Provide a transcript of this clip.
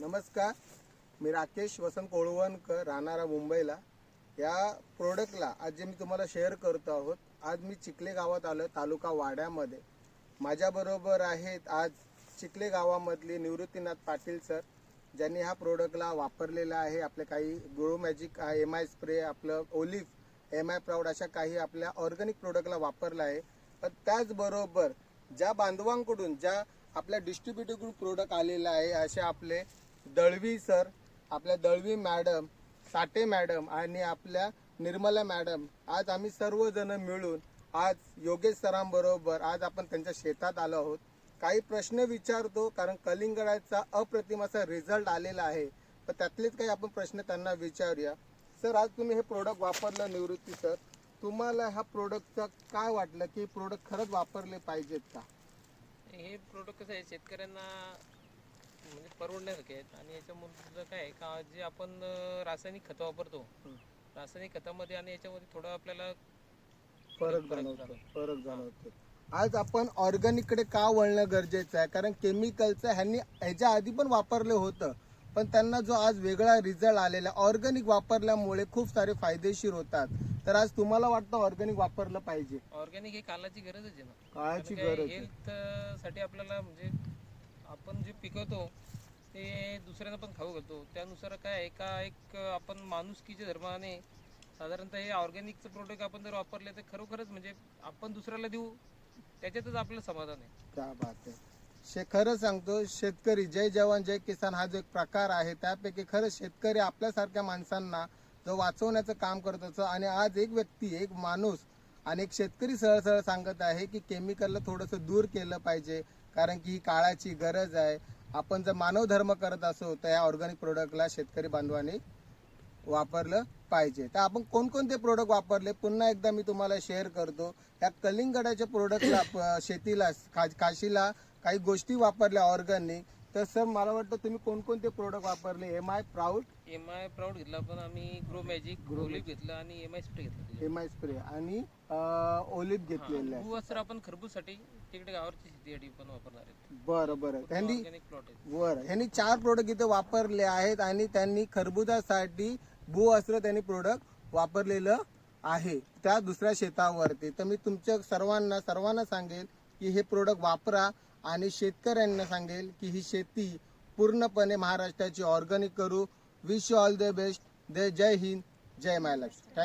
नमस्कार, मी राकेश वसंत कोळवणकर, राहणारा मुंबईला. या प्रोडक्टला आज जे मी तुम्हाला शेअर करतो आहोत, आज मी चिखले गावात आलो, तालुका वाड्यामध्ये. माझ्याबरोबर आहेत आज चिखले गावामधले निवृत्तीनाथ पाटील सर, ज्यांनी हा प्रोडक्टला वापरलेला आहे. आपले काही ग्रो मॅजिक, MI स्प्रे, आपलं ओलिव्ह, MI प्राऊड अशा काही आपल्या ऑर्गॅनिक प्रोडक्टला वापरला आहे. पण त्याचबरोबर ज्या बांधवांकडून, ज्या आपल्या डिस्ट्रीब्युटरकडून प्रोडक्ट आलेला आहे, असे आपले दळवी सर, आपल्या दळवी मॅडम, साठे मॅडम आणि आपल्या निर्मला मॅडम, आज आम्ही सर्वजण मिळून आज योगेश सरांबरोबर आज आपण त्यांच्या शेतात आलो आहोत. काही प्रश्न विचारतो, कारण कलिंगडाचा अप्रतिम असा रिझल्ट आलेला आहे. तर त्यातलेच काही आपण प्रश्न त्यांना विचारूया. सर, आज तुम्ही हे प्रोडक्ट वापरलं, निवृत्ती सर, तुम्हाला ह्या प्रोडक्टचं काय वाटलं की प्रोडक्ट खरंच वापरले पाहिजेत का? हे प्रोडक्ट कसं आहे, शेतकऱ्यांना म्हणजे परवडण्यासारखे आहेत. आणि याच्यामुळे काय आहे का, जे आपण रासायनिक खतं वापरतो, रासायनिक खतामध्ये आणि याच्यामध्ये थोडं आपल्याला फरक जाणवतो. आज आपण ऑर्गॅनिककडे का वळणं गरजेचं आहे? कारण केमिकलचं ह्यांनी ह्याच्या आधी पण वापरलं होतं, पण त्यांना जो आज वेगळा रिझल्ट आलेला, ऑर्गॅनिक वापरल्यामुळे खूप सारे फायदेशीर होतात. तर आज तुम्हाला वाटतं ऑर्गॅनिक वापरलं पाहिजे? ऑर्गॅनिक ही कालाची गरजच आहे ना. काळाची गरज. हेल्थ साठी आपल्याला म्हणजे आपण जे पिकवतो ते दुसऱ्यांना पण खाऊ घालतो. त्यानुसार काय आहे का, एक आपण माणुसकीच्या धर्माने साधारणतः हे ऑर्गॅनिकचं प्रोडक्ट आपण जर वापरले तर खरोखरच म्हणजे आपण दुसऱ्याला देऊ, त्याच्यातच आपलं समाधान आहे. क्या बात आहे. खरं सांगतो, शेतकरी जय जवान जय किसान हा जो एक प्रकार आहे, त्यापैकी खरंच शेतकरी आपल्यासारख्या माणसांना जो वाचवण्याचं काम करत असतो. आणि आज एक व्यक्ती, एक माणूस आणि एक शेतकरी सरळ सरळ सांगत आहे की केमिकलला थोडंसं दूर केलं पाहिजे, कारण की ही काळाची गरज आहे. आपण जर मानव धर्म करत असो तर या ऑर्गॅनिक प्रोडक्टला शेतकरी बांधवांनी वापरलं पाहिजे. तर आपण कोणकोणते प्रोडक्ट वापरले पुन्हा एकदा मी तुम्हाला शेअर करतो. या कलिंगडाच्या प्रोडक्टला शेतीला काशीला काही गोष्टी वापरल्या ऑर्गॅनिक. तर सर, मला वाटतं तुम्ही कोणकोणते प्रोडक्ट वापरले? MI प्राऊड घेतला, पण आम्ही ग्रो मॅजिक ओलिव्ह घेतलं आणि MI स्प्रे घेतला. MI स्प्रे आणि ओलिव्ह घेतलेलं आहे. भूवस्त्र आपण खरबूजसाठी तिकडे गावाची शेतीसाठी पण वापरणार आहे. बरं. त्यांनी ऑर्गॅनिक प्लॉट आहे. ह्यांनी 4 प्रोडक्ट इथे वापरले आहेत आणि त्यांनी खरबुजासाठी भूअस्त्र त्यांनी प्रोडक्ट वापरलेलं आहे त्या दुसऱ्या शेतावरती. तर मी तुमच्या सर्वांना सांगेल की हे प्रोडक्ट वापरा आणि शेतकऱ्यांना सांगेल की ही शेती पूर्णपणे महाराष्ट्राची ऑर्गॅनिक करू. Wish you all the best. जय हिंद, जय महाराष्ट्र.